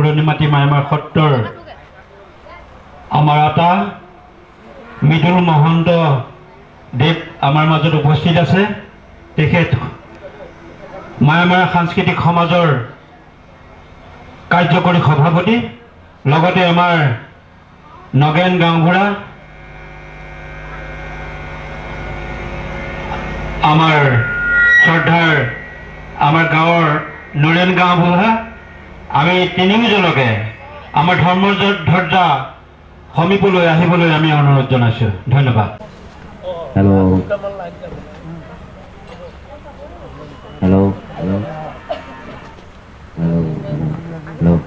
পুৰণিমাটি মাইমাৰ সত্ৰৰ আমাৰ আতা মৃদুল মহন্ত দেৱ আমাৰ মাজত উপস্থিত আছে। তেখেত মায়ামাৰা সাংস্কৃতিক সমাজৰ কাৰ্যকৰী সভাপতি, লগতে আমাৰ নগেন গাঁওবুঢ়া, আমাৰ শ্ৰদ্ধাৰ আমাৰ গাঁৱৰ নৰেন গাঁওবুঢ়া, আমি তিনিওজনকে আমাৰ ধৰ্মধ্বজা সমীপলৈ আহিবলৈ আমি অনুৰোধ জনাইছোঁ। ধন্যবাদ। Hello' hello' hello' hello' hello'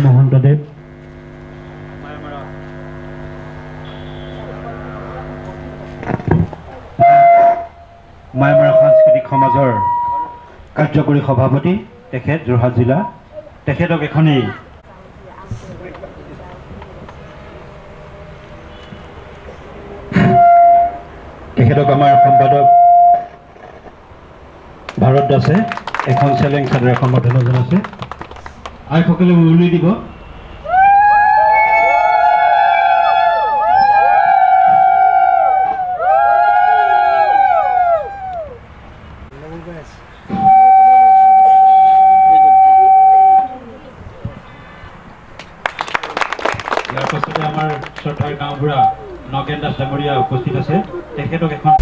Mahantadev Mayamara সাংস্কৃতিক সমাজৰ কাৰ্যকৰী সভাপতি, তেখেত যোৰহাট জিলা। তেখেতক এখনি তেখেতক আমাৰ সম্পাদক ভাৰত দাসে এখন চেলেং চাদৰে সম্বৰ্ধনা জনাইছে। আইসকলে উৰুলি দিব। ইয়াৰ পাছতে আমাৰ শ্ৰদ্ধাৰ গাঁওবুঢ়া নগেন দাস ডাঙৰীয়া উপস্থিত আছে। তেখেতক এখন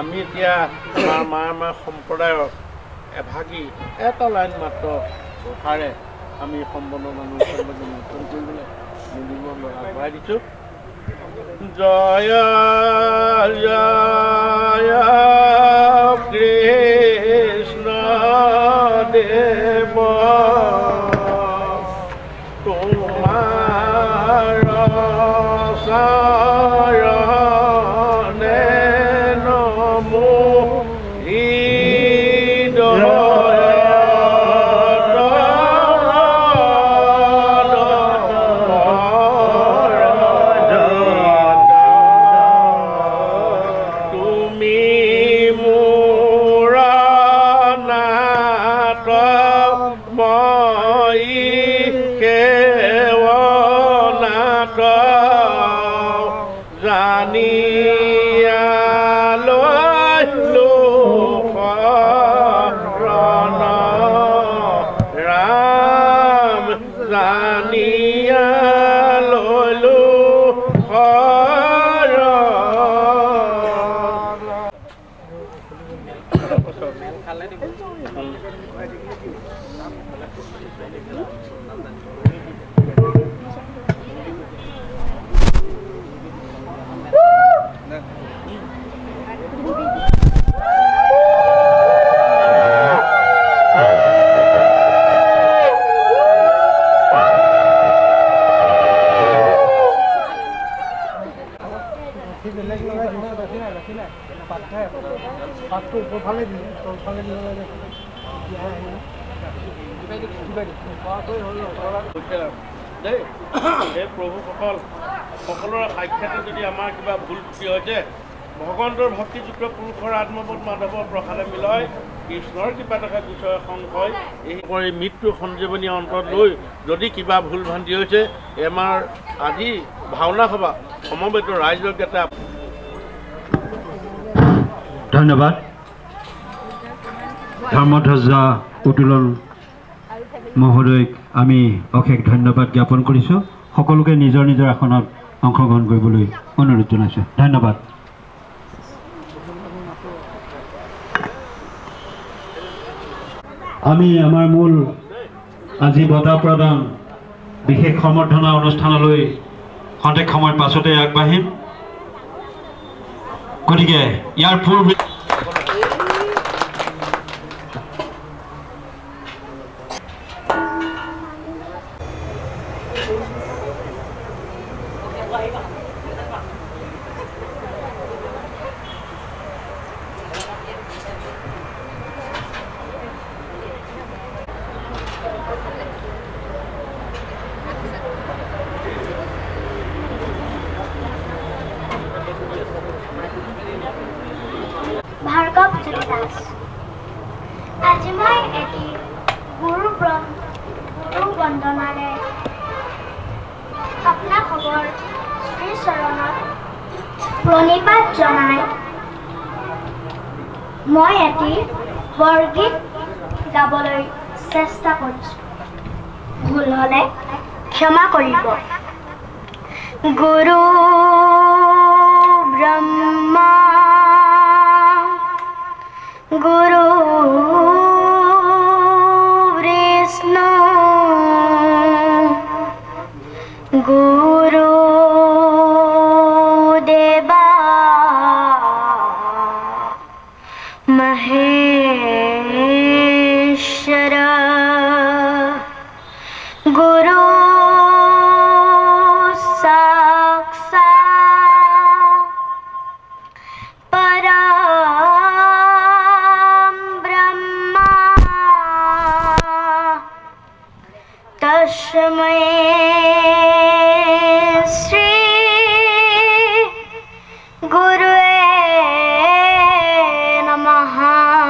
আমি এতিয়া আমাৰ মায়ামাৰ সম্প্ৰদায়ৰ এভাগী এটা লাইন মাত্ৰ কথাৰে আমি সম্বৰ্ধনা অনুষ্ঠান কৰিবলৈ নিমন্ত্ৰণ আগবঢ়াই দিছোঁ। জয় জয় কৃষ্ণ দেৱ তোমাৰ চৰণে নমো প্ৰভুসকল সকলোৰে সাক্ষাতে যদি আমাৰ কিবা ভুল ত্ৰুটি হৈছে, ভগৱন্তৰ ভক্তিযুক্ত পুৰুষৰ আত্মবোধ মাধৱৰ প্ৰসাদে মিলয় কৃষ্ণৰ কৃপা থকা গোচৰ সংশয় এই কৰি মৃত্যু সঞ্জীৱনী অন্তত লৈ যদি কিবা ভুল ভ্ৰান্তি হৈছে, আমাৰ আজি ভাওনা সভা সমবেত ৰাইজক এটা ধন্যবাদ। ধৰ্মধ্বজা উত্তোলন মহোদয়ক আমি অশেষ ধন্যবাদ জ্ঞাপন কৰিছোঁ। সকলোকে নিজৰ নিজৰ আসনত অংশগ্ৰহণ কৰিবলৈ অনুৰোধ জনাইছোঁ। ধন্যবাদ। আমি আমাৰ মূল আজি বঁটা প্ৰদান বিশেষ সম্বৰ্ধনা অনুষ্ঠানলৈ খন্তেক সময়ৰ পাছতে আগবাঢ়িম। গতিকে ইয়াৰ পূৰ্বে ভাৰ্গৱ জ্যোতি দাস। আজি মই এটি গুৰু বন্দনাৰে আপোনালোকৰ শ্ৰী চৰণত প্ৰণিপাত জনাই মই এটি বৰগীত গাবলৈ চেষ্টা কৰিছোঁ। ভুল হ'লে ক্ষমা কৰিব। গুৰু ব্ৰহ্মা গুৰু বিষ্ণু গুৰু দেৱা মহেশ্বৰ গুৰু সাক্ষাৎ পৰম ব্ৰহ্মা তস্मै শ্ৰী গুৰুৱে নমঃ।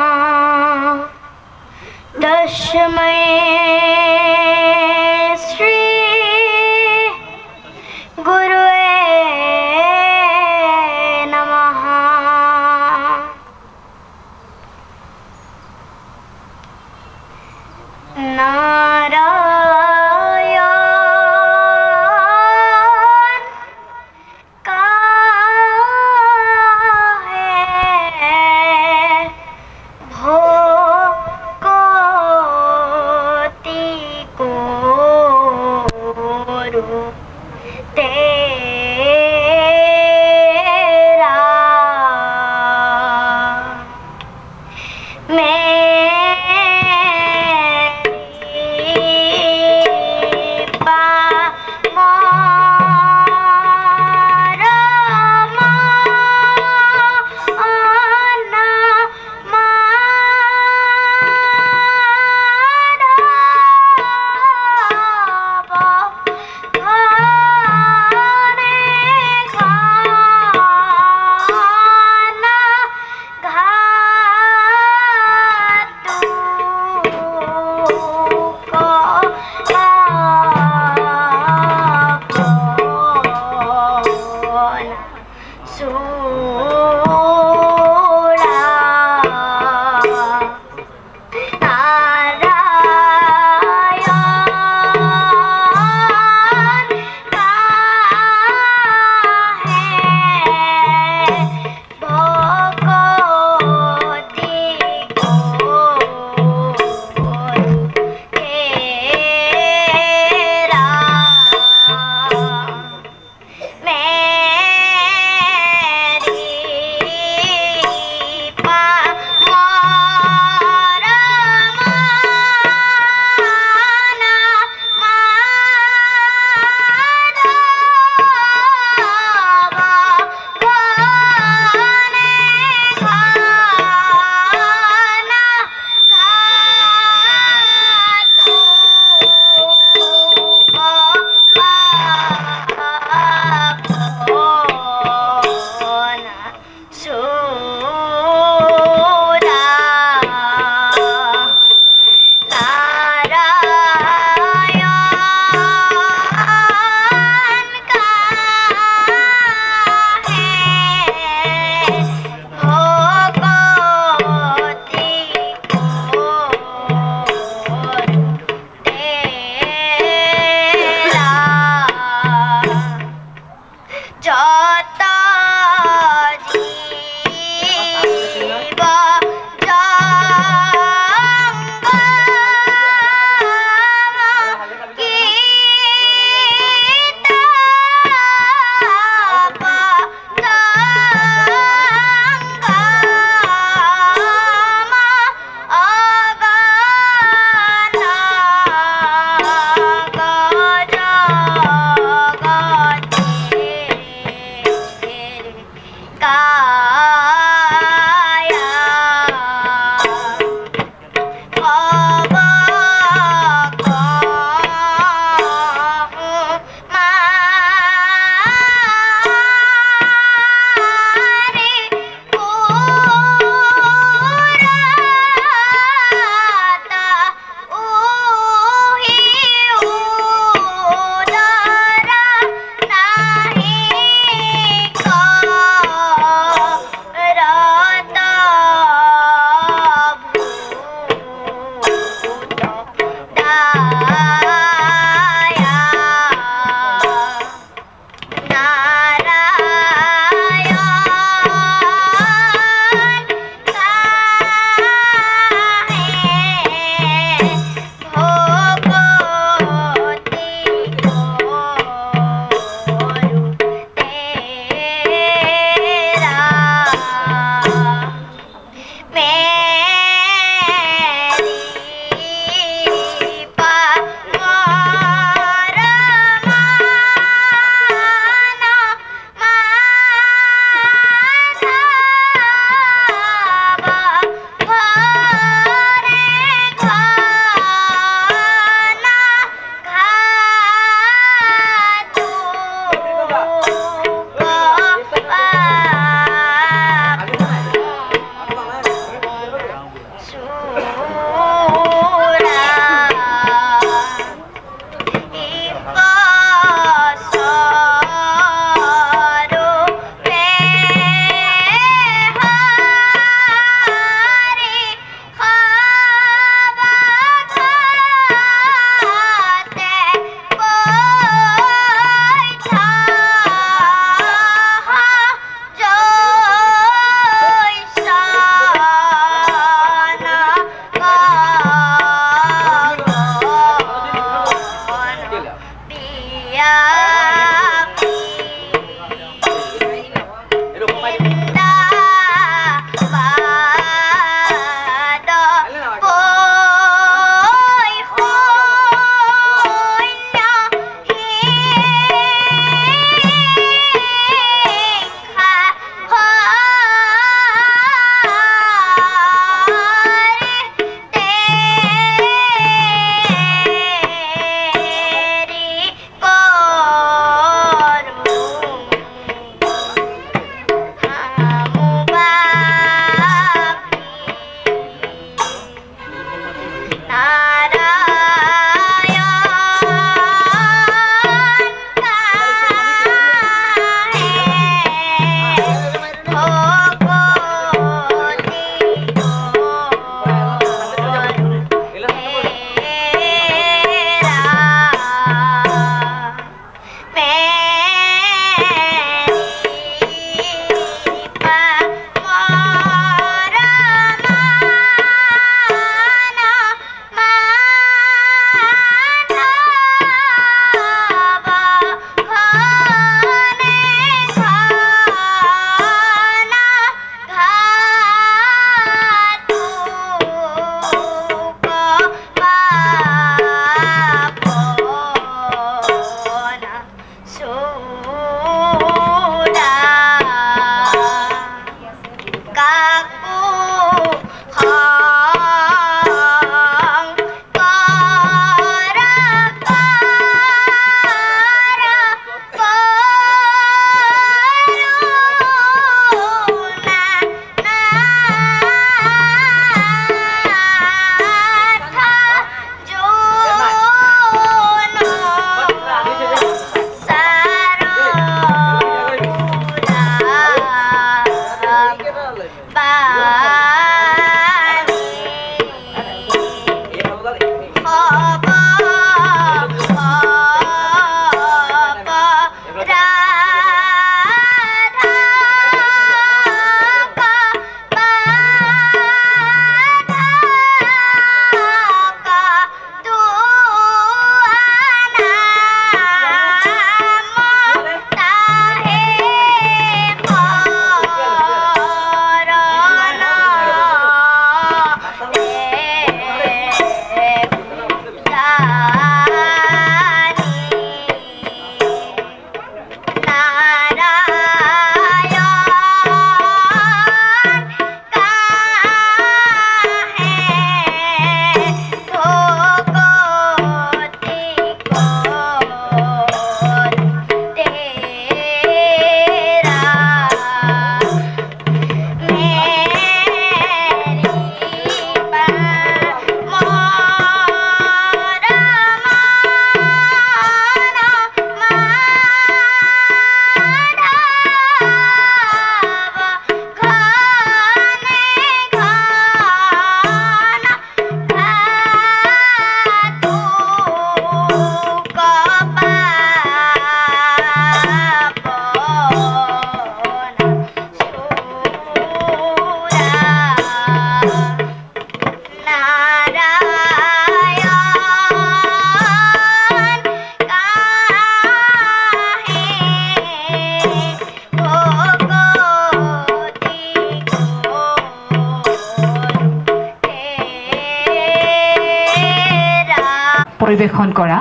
পৰিবেশন কৰা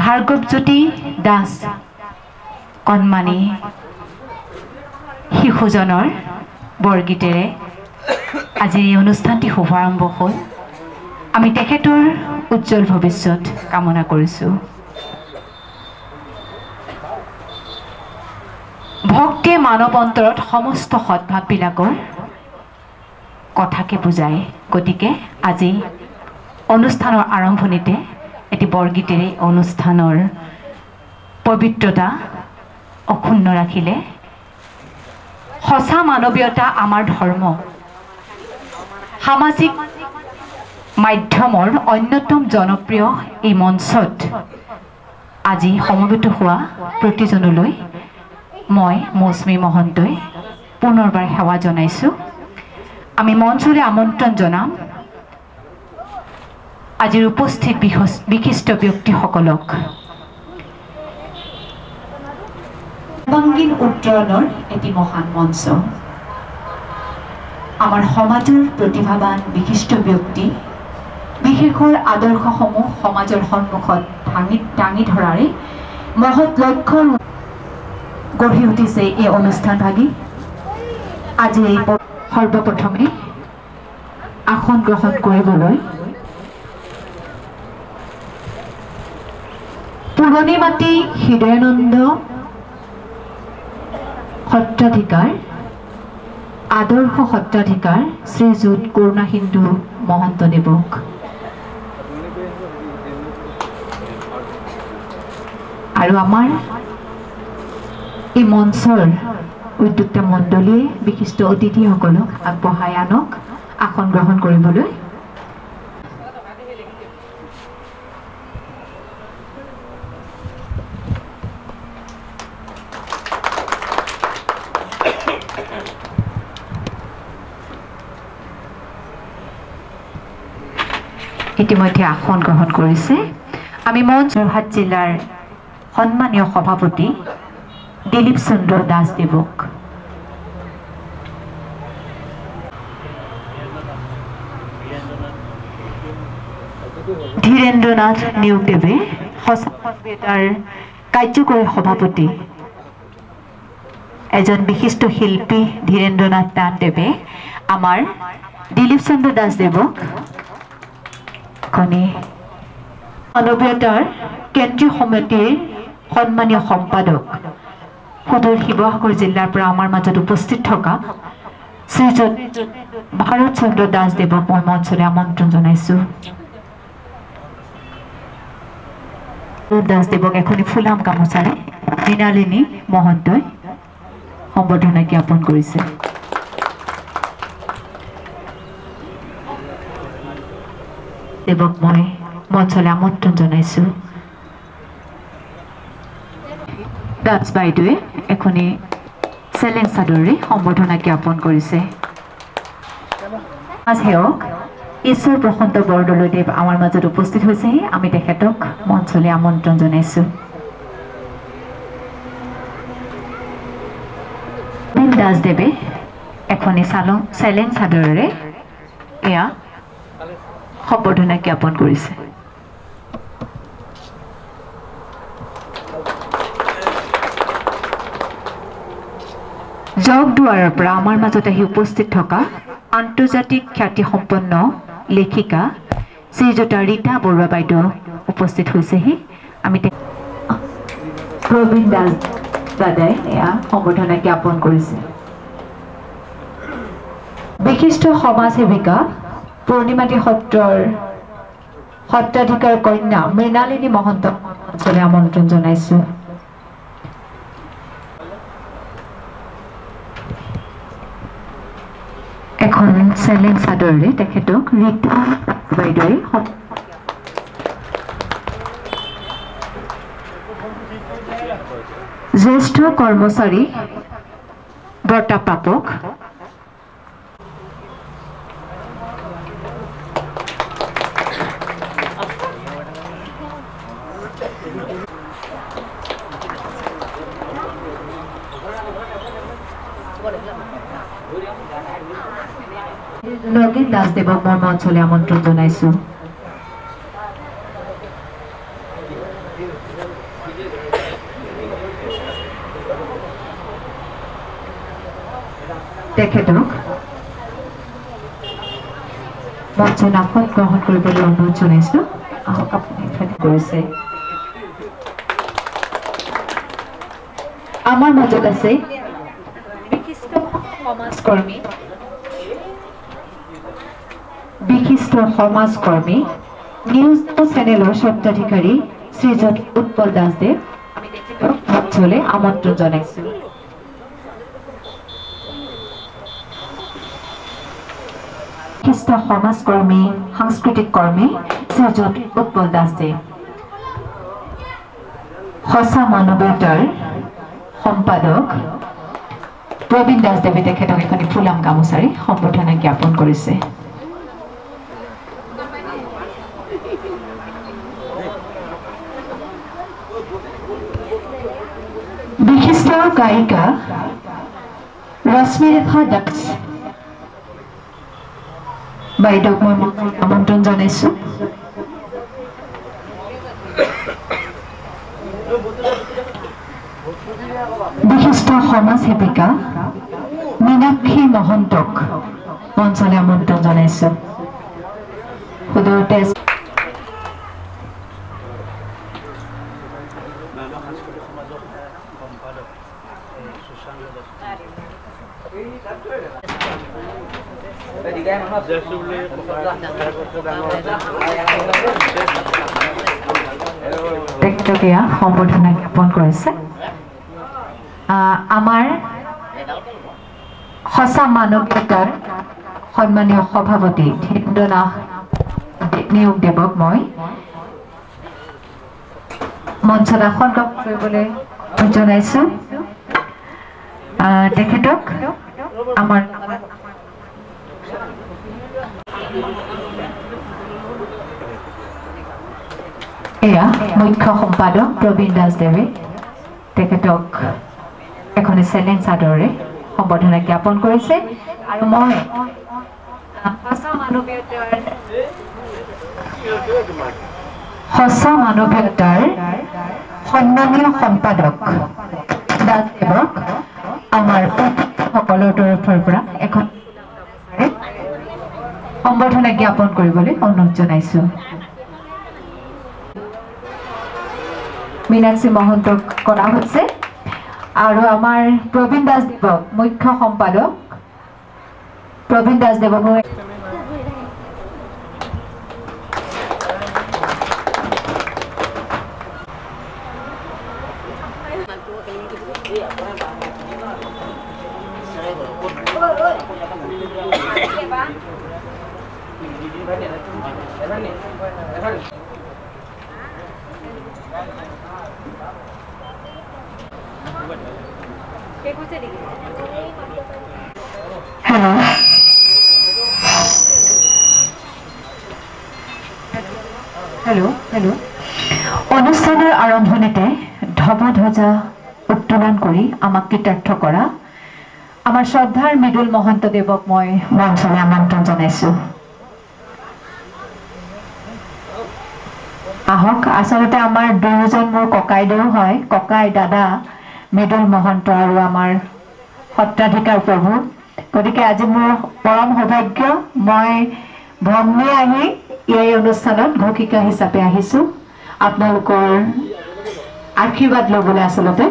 ভাৰ্গৱজ্যোতি দাস কণমানি শিশুজনৰ বৰগীতেৰে আজি এই অনুষ্ঠানটি শুভাৰম্ভ হ'ল। আমি তেখেতৰ উজ্জ্বল ভৱিষ্যত কামনা কৰিছোঁ। ভক্তিয়ে মানৱ অন্তৰত সমস্ত সদ্ভাৱবিলাকৰ কথাকে বুজায়। গতিকে আজি অনুষ্ঠানৰ আৰম্ভণিতে এটি বৰগীতেৰে অনুষ্ঠানৰ পবিত্ৰতা অক্ষুণ্ণ ৰাখিলে। সঁচা মানৱীয়তা আমাৰ ধৰ্ম সামাজিক মাধ্যমৰ অন্যতম জনপ্ৰিয় এই মঞ্চত আজি সমবেত হোৱা প্ৰতিজনলৈ মই মৌচুমী মহন্তই পুনৰবাৰ সেৱা জনাইছোঁ। আমি মঞ্চলৈ আমন্ত্ৰণ জনাম আজিৰ উপস্থিত বিশিষ্ট ব্যক্তিসকলক। সৰ্বাংগীন উত্তৰণৰ এটি মহান মঞ্চ। আমাৰ সমাজৰ প্ৰতিভাৱান বিশিষ্ট ব্যক্তি বিশেষৰ আদৰ্শসমূহ সমাজৰ সন্মুখত দাঙি ধৰাৰে মহৎ লক্ষ্য গঢ়ি উঠিছে এই অনুষ্ঠানভাগী। আজি সৰ্বপ্ৰথমে আসন গ্ৰহণ কৰিবলৈ পুৰণি মাটি হৃদয়ানন্দ সত্ৰাধিকাৰ আদৰ্শ সত্ৰাধিকাৰ শ্ৰীযুত কৰুণা সিন্ধু মহন্তদেৱক আৰু আমাৰ এই মঞ্চৰ উদ্যোক্তা মণ্ডলীয়ে বিশিষ্ট অতিথিসকলক আগবঢ়াই আনক আসন গ্ৰহণ কৰিবলৈ। ইতিমধ্যে আসন গ্ৰহণ কৰিছে আমি যোৰহাট জিলাৰ সন্মানীয় সভাপতি দিলীপ চন্দ্ৰ দাসদেৱক। ধীৰেন্দ্ৰনাথ নেওগদেৱে সঁচা মানৱীয়তাৰ কাৰ্যকৰী সভাপতি এজন বিশিষ্ট শিল্পী ধীৰেন্দ্ৰনাথ দাসদেৱে আমাৰ দিলীপ চন্দ্ৰ দাসদেৱক মানৱীয়তাৰ কেন্দ্ৰীয় সমিতিৰ সন্মানীয় সম্পাদক সদৰ শিৱসাগৰ জিলাৰ পৰা আমাৰ মাজত উপস্থিত থকা শ্ৰীযুত ভাৰত চন্দ্ৰ দাসদেৱক মই মঞ্চলৈ আমন্ত্ৰণ জনাইছো। দাসদেৱক এখনি ফুলাম গামোচাৰে মৃণালিনী মহন্তই সম্বৰ্ধনা জ্ঞাপন কৰিছে। দেৱক মই মঞ্চলৈ আমন্ত্ৰণ জনাইছো। দাস বাইদেৱে এখনি চেলেং চাদৰেৰে সম্বৰ্ধনা জ্ঞাপন কৰিছে। সেৱক ঈশ্বৰ প্ৰশান্ত বৰদলৈদেৱ আমাৰ মাজত উপস্থিত হৈছেহি। আমি তেখেতক মঞ্চলৈ আমন্ত্ৰণ জনাইছো। দাসদেৱে এখনি চেলেং চাদৰেৰে এয়া সম্বৰ্ধনা জ্ঞাপন কৰিছে। জগদুৱাৰৰ পৰা আমাৰ মাজত আহি উপস্থিত থকা আন্তৰ্জাতিক খ্যাতিসম্পন্ন লেখিকা শ্ৰীযুতা ৰীতা বৰুৱা বাইদেউ উপস্থিত হৈছেহি। আমি প্ৰবীণ দাস দাদাই এয়া সম্বৰ্ধনা জ্ঞাপন কৰিছে। বিশিষ্ট সমাজ সেৱিকা পূৰ্ণিমাটি সত্ৰৰ সত্ৰাধিকাৰ কন্যা মৃণালিনী মহন্তক মঞ্চলৈ আমন্ত্ৰণ জনাইছো। এখন চেলেং চাদৰেৰে তেখেতক ৰীতা বাইদেৱে জ্যেষ্ঠ কৰ্মচাৰী বঁটা প্ৰাপক নগেন দাসদেৱক মই মঞ্চলৈ আমন্ত্ৰণ জনাইছো। তেখেতক মঞ্চত আসন গ্ৰহণ কৰিবলৈ অনুৰোধ জনাইছো। আহক আপুনি কৰিছে। আমাৰ মাজত আছে বিশিষ্ট সমাজকৰ্মী নিউজ চেনেলৰ স্বত্বাধিকাৰী শ্ৰীযুত উৎপল দাসদেৱ। আমি তেখেতক মঞ্চলৈ আমন্ত্ৰণ জনাইছো। বিশিষ্ট সমাজকৰ্মী সাংস্কৃতিক কৰ্মী শ্ৰীযুত উৎপল দাসদেৱ। সঁচা মানৱীয়তাৰ সম্পাদক প্ৰবীণ দাসদেৱে তেখেতক এখনি ফুলাম গামোচাৰে সম্বৰ্ধনা জ্ঞাপন কৰিছে। বিশিষ্ট গায়িকা ৰশ্মিৰেখা দাস বাইদেউক মই আমন্ত্ৰণ জনাইছো। বিশিষ্ট সমাজ সেৱিকা মীনাক্ষী মহন্তক মঞ্চলৈ আমন্ত্ৰণ জনাইছো। সুদূৰতে তেখেতক এয়া সম্বৰ্ধনা জ্ঞাপন কৰিছে। আমাৰ সঁচা মানৱীয়তাৰ সন্মানীয় সভাপতি ধীৰেন্দ্ৰনাথ নিয়োগদেৱক মই মঞ্চত আসন গ্ৰহণ কৰিবলৈ জনাইছো। তেখেতক আমাৰ এয়া মুখ্য সম্পাদক প্ৰবীণ দাসদেৱে তেখেতক এখনি চেলেং চাদৰেৰে সম্বৰ্ধনা জ্ঞাপন কৰিছে। আৰু মই সঁচা মানৱীয়তাৰ সন্মানীয় সম্পাদক দাসদেৱক আমাৰ সকলৰ তৰফৰ পৰা এখন সম্বৰ্ধনা জ্ঞাপন কৰিবলৈ অনুৰোধ জনাইছোঁ। মীনাক্ষী মহন্তক কৰা হৈছে আৰু আমাৰ প্ৰবীণ দাসদেৱক মুখ্য সম্পাদক প্ৰবীণ দাসদেৱক হেল্ল' অনুষ্ঠানৰ আৰম্ভণিতে ধ্বজা উত্তোলন কৰি আমাক কৃতাৰ্থ কৰা আমাৰ শ্ৰদ্ধাৰ মৃদুল মহন্তদেৱক মই মঞ্চলৈ আমন্ত্ৰণ জনাইছোঁ। আহক, আচলতে আমাৰ দুয়োজন মোৰ ককাইদেউ হয়, ককাই দাদা মৃদুল মহন্ত আৰু আমাৰ সত্ৰাধিকাৰ প্ৰভু। গতিকে আজি মোৰ পৰম সৌভাগ্য, মই ভগ্নী আহি এই অনুষ্ঠানত ঘোষিকা হিচাপে আহিছোঁ আপোনালোকৰ আশীৰ্বাদ ল'বলৈ। আচলতে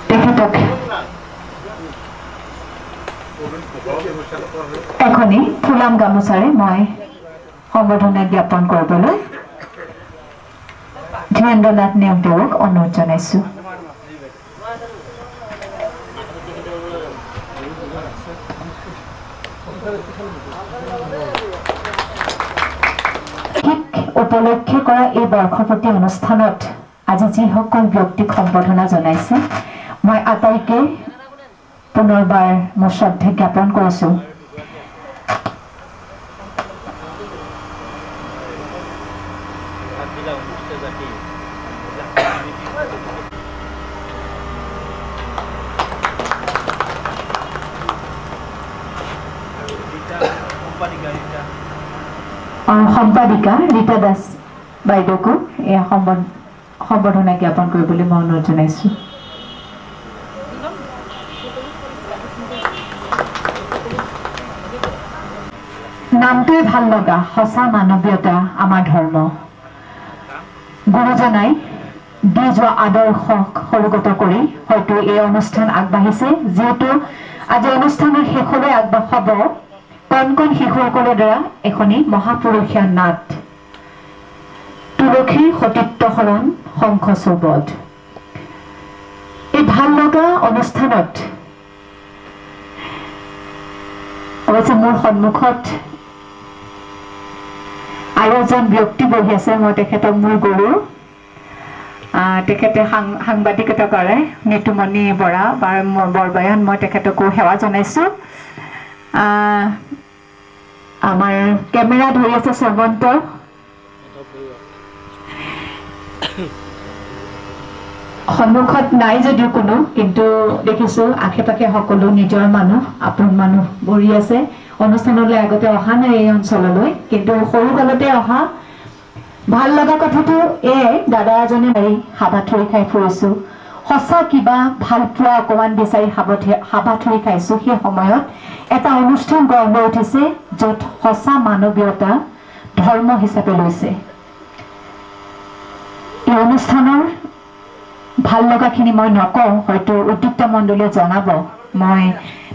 তেখেতক এখনি ফুলাম গামোচাৰে মই সম্বৰ্ধনা জ্ঞাপন কৰিবলৈ ধীৰেন্দ্ৰনাথ নেওগদেৱক অনুৰোধ জনাইছোঁ। উপলক্ষে কৰা এই বৰ্ষপতি অনুষ্ঠানত আজি যিসকল ব্যক্তিক সম্বৰ্ধনা জনাইছে মই আটাইকে পুনৰবাৰ মোৰ শ্ৰদ্ধা জ্ঞাপন কৰিছোঁ। সম্পাদিকা ৰীতা দাস বাইদেউকো এয়া সম্বৰ্ধনা জ্ঞাপন কৰিবলৈ মই অনুৰোধ জনাইছোঁ। নামটোৱে ভাল লগা, সঁচা মানৱীয়তা আমাৰ ধৰ্ম। গুৰুজনাই দি যোৱা আদৰ্শক সৰুগত কৰি হয়তো এই অনুষ্ঠান আগবাঢ়িছে, যিহেতু আজি অনুষ্ঠানৰ শেষলৈ আগবাঢ়াব কণ কণ শিশুসকলৰ দ্বাৰা এখনি মহাপুৰুষীয়া নাট তুলসীৰ সতীত্ব শৰণ শংখ চৌবধ। এই ভাল লগা অনুষ্ঠানত অৱশ্যে মোৰ সন্মুখত আৰু এজন ব্যক্তি বহি আছে, মই তেখেতক মোৰ গুৰু, তেখেতে সাংবাদিকতা কৰে, নিতুমণি বৰা বৰবায়ন, মই তেখেতকো সেৱা জনাইছোঁ। আমাৰ কেমেৰা ধৰি আছে শ্ৰৱন্ত, সন্মুখত নাই যদিও কোনো, কিন্তু দেখিছোঁ আশে পাশে সকলো নিজৰ মানুহ, আপোন মানুহ বহি আছে। অনুষ্ঠানলৈ আগতে অহা নাই এই অঞ্চললৈ, কিন্তু সৰুকালতে অহা। ভাল লগা কথাটো এয়াই, দাদা এজনে মাৰি হাবাথুৰি খাই ফুৰিছোঁ, সঁচা কিবা ভাল পোৱা অকণমান বিচাৰি হাবাথুৰি খাইছোঁ। সেই সময়ত এটা অনুষ্ঠান গঢ় লৈ উঠিছে য'ত সঁচা মানৱীয়তা ধৰ্ম হিচাপে লৈছে। এই অনুষ্ঠানৰ ভাল লগাখিনি মই নকওঁ, হয়তো উদ্যুক্ত মণ্ডলীয়ে জনাব। মই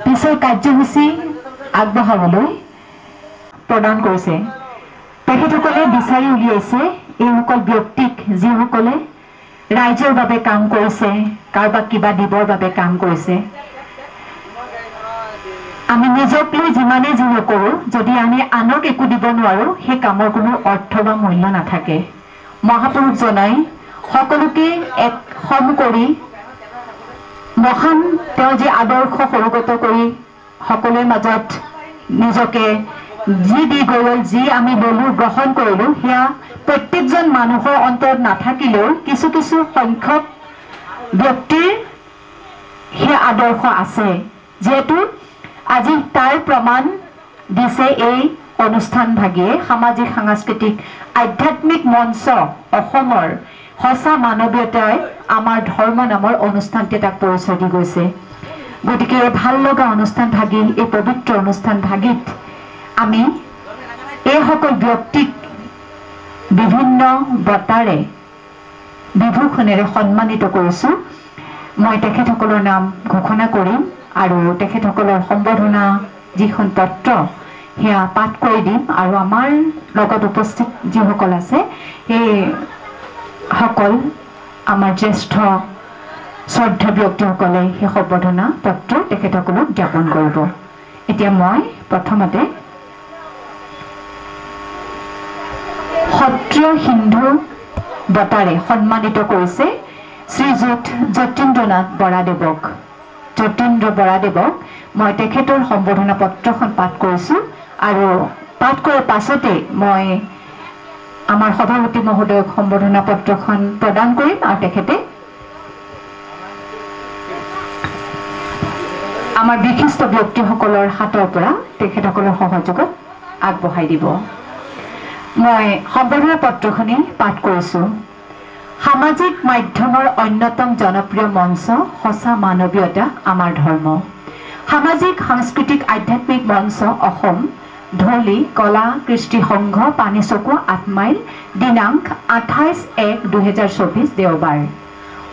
পিছৰ কাৰ্যসূচী আগবঢ়াবলৈ প্ৰদান কৰিছে। তেখেতসকলে বিচাৰি উলিয়াইছে এইসকল ব্যক্তিক যিসকলে ৰাইজৰ বাবে কাম কৰিছে, কাৰোবাক কিবা দিবৰ বাবে কাম কৰিছে। আমি নিজক লৈ যিমানেই যি নকৰোঁ, যদি আমি আনক একো দিব নোৱাৰোঁ, সেই কামৰ কোনো অৰ্থ বা মূল্য নাথাকে। মহাপুৰুষজনাই সকলোকে এক সম কৰি মহান তেওঁ যি আদৰ্শ সৰুগত কৰি সকলোৰে মাজত নিজকে যি দি গ'ল, যি আমি ল'লোঁ, গ্ৰহণ কৰিলোঁ, সেয়া প্ৰত্যেকজন মানুহৰ অন্তৰত নাথাকিলেও কিছু কিছু সংখ্যক ব্যক্তিৰ সেই আদৰ্শ আছে, যিহেতু আজি তাৰ প্ৰমাণ দিছে এই অনুষ্ঠান ভাগিয়ে সামাজিক সাংস্কৃতিক আধ্যাত্মিক মঞ্চ অসমৰ সঁচা মানৱীয়তাই আমাৰ ধৰ্ম নামৰ অনুষ্ঠানটি তাক পৰিচয় দি গৈছে গতিকে ভাল লগা অনুষ্ঠান ভাগি এই পবিত্ৰ অনুষ্ঠান ভাগিত আমি এই সকল ব্যক্তিক বিভিন্ন বঁটাৰে বিভূষণেৰে সন্মানিত কৰিছোঁ মই তেখেতসকলৰ নাম ঘোষণা কৰিম আৰু তেখেতসকলৰ সম্বৰ্ধনা যিখন পত্ৰ সেয়া পাঠ কৰি দিম আৰু আমাৰ লগত উপস্থিত যিসকল আছে সেই সকল আমাৰ জ্যেষ্ঠ শ্ৰদ্ধা ব্যক্তিসকলে সেই সম্বৰ্ধনা পত্ৰ তেখেতসকলক জ্ঞাপন কৰিব এতিয়া মই প্ৰথমতে সত্ৰীয় সিন্ধু বঁটাৰে সন্মানিত কৰিছে শ্ৰীযুত যতীন্দ্ৰনাথ বৰাদেৱক যতীন্দ্ৰ বৰাদেৱক মই তেখেতৰ সম্বৰ্ধনা পত্ৰখন পাঠ কৰিছোঁ আৰু পাঠ কৰাৰ পাছতে মই আমাৰ সভাপতি মহোদয়ক সম্বৰ্ধনা পত্ৰখন প্ৰদান কৰিম আৰু তেখেতে আমাৰ বিশিষ্ট ব্যক্তিসকলৰ হাতৰ পৰা তেখেতসকলৰ সহযোগত আগবঢ়াই দিব মই সম্বৰ্ধনা পত্ৰখনি পাঠ কৰিছোঁ সামাজিক মাধ্যমৰ অন্যতম জনপ্ৰিয় মঞ্চ সঁচা মানৱীয়তা আমাৰ ধৰ্ম সামাজিক সাংস্কৃতিক আধ্যাত্মিক মঞ্চ অসম ঢলি কলা কৃষ্টি সংঘ পানীচকু 8 মাইল দিনাংক 28/1/2024 দেওবাৰ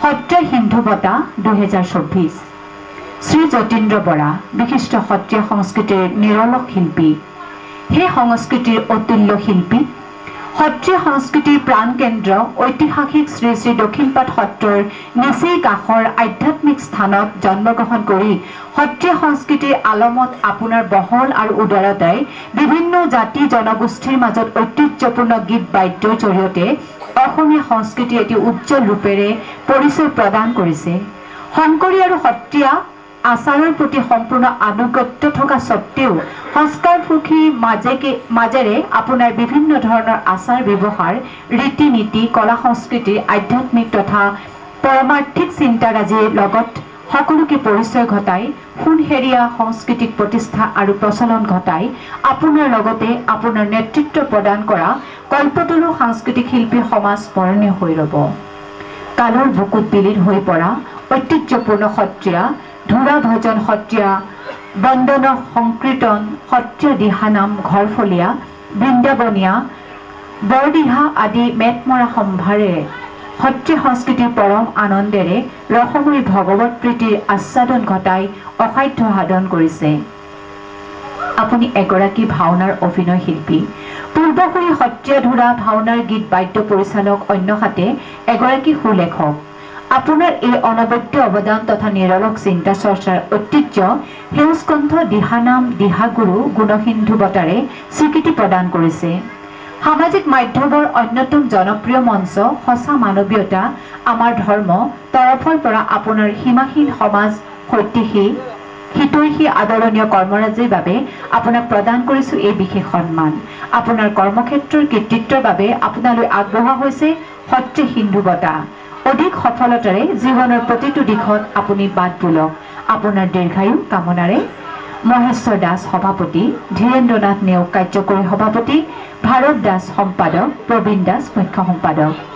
সত্ৰীয় সিন্ধু বঁটা 2024 শ্ৰী যতীন্দ্ৰ বৰা বিশিষ্ট সত্ৰীয় সংস্কৃতিৰ নিৰলস শিল্পী সেই সংস্কৃতিৰ অতুল্য শিল্পী সত্ৰীয় সংস্কৃতিৰ প্ৰাণকেন্দ্ৰ ঐতিহাসিক শ্ৰী শ্ৰী দক্ষিণপাট সত্ৰৰ নিচেই কাষৰ আধ্যাত্মিক স্থানত জন্মগ্ৰহণ কৰি সত্ৰীয় সংস্কৃতিৰ আলমত আপোনাৰ বহল আৰু উদাৰতাই বিভিন্ন জাতি জনগোষ্ঠীৰ মাজত ঐতিহ্যপূৰ্ণ গীত বাদ্যৰ জৰিয়তে অসমীয়া সংস্কৃতিৰ এটি উজ্জ্বল ৰূপেৰে পৰিচয় প্ৰদান কৰিছে শংকৰী আৰু সত্ৰীয়া আচাৰৰ প্ৰতি সম্পূৰ্ণ আনুগত্য থকা সত্ত্বেও সংস্কাৰমুখী মাজেৰে আপোনাৰ বিভিন্ন ধৰণৰ আচাৰ ব্যৱহাৰ ৰীতি নীতি কলা সংস্কৃতিৰ আধ্যাত্মিক তথা পৰমাৰ্থিক চিন্তাৰাজিৰ লগত সকলোকে পৰিচয় ঘটাই সোণহেৰীয়া সাংস্কৃতিক প্ৰতিষ্ঠা আৰু প্ৰচলন ঘটাই আপোনাৰ লগতে আপোনাৰ নেতৃত্ব প্ৰদান কৰা কল্পতৰু সাংস্কৃতিক শিল্পী সমাজ স্মৰণীয় হৈ ৰ'ব কালৰ বুকুত বিলীন হৈ পৰা ঐতিহ্যপূৰ্ণ সত্ৰীয়া ধুৰা ভজন সত্ৰীয়া বন্দন সংকীৰ্তন সত্ৰীয়া দিহানাম ঘৰফলীয়া বৃন্দাবনীয়া বৰদিহা আদি মেটমৰা সম্ভাৰেৰে সত্ৰীয়া সংস্কৃতিৰ পৰম আনন্দেৰে ৰসময়ী ভগৱত প্ৰীতিৰ আস্বাদন ঘটাই অসাধ্য সাধন কৰিছে আপুনি এগৰাকী ভাওনাৰ অভিনয় শিল্পী পূৰ্বসূৰী সত্ৰীয়া ধুৰা ভাওনাৰ গীত বাদ্য পৰিচালক অন্যহাতে এগৰাকী সুলেখক আপোনাৰ এই অনবদ্য অৱদান তথা নিৰলস চিন্তা চৰ্চাৰ ঐতিহ্য সেউজকণ্ঠ দিহানাম দিহাগুৰু গুণসিন্ধু বঁটাৰে স্বীকৃতি প্ৰদান কৰিছে সামাজিক মাধ্যমৰ অন্যতম জনপ্ৰিয় মঞ্চ সঁচা মানৱীয়তা আমাৰ ধৰ্ম তৰফৰ পৰা আপোনাৰ সীমাহীন সমাজ হিতৈষী আদৰণীয় কৰ্মৰাজিৰ বাবে আপোনাক প্ৰদান কৰিছোঁ এই বিশেষ সন্মান আপোনাৰ কৰ্মক্ষেত্ৰৰ কৃতিত্বৰ বাবে আপোনালৈ আগবঢ়োৱা হৈছে সত্ৰীয়া সিন্ধু বঁটা অধিক সফলতাৰে জীৱনৰ প্ৰতিটো দিশত আপুনি বাট বুলক আপোনাৰ দীৰ্ঘায়ু কামনাৰে মহেশ্বৰ দাস সভাপতি ধীৰেন্দ্ৰনাথ নেওগ কাৰ্যকৰী সভাপতি ভাৰত দাস সম্পাদক প্ৰবীণ দাস মুখ্য সম্পাদক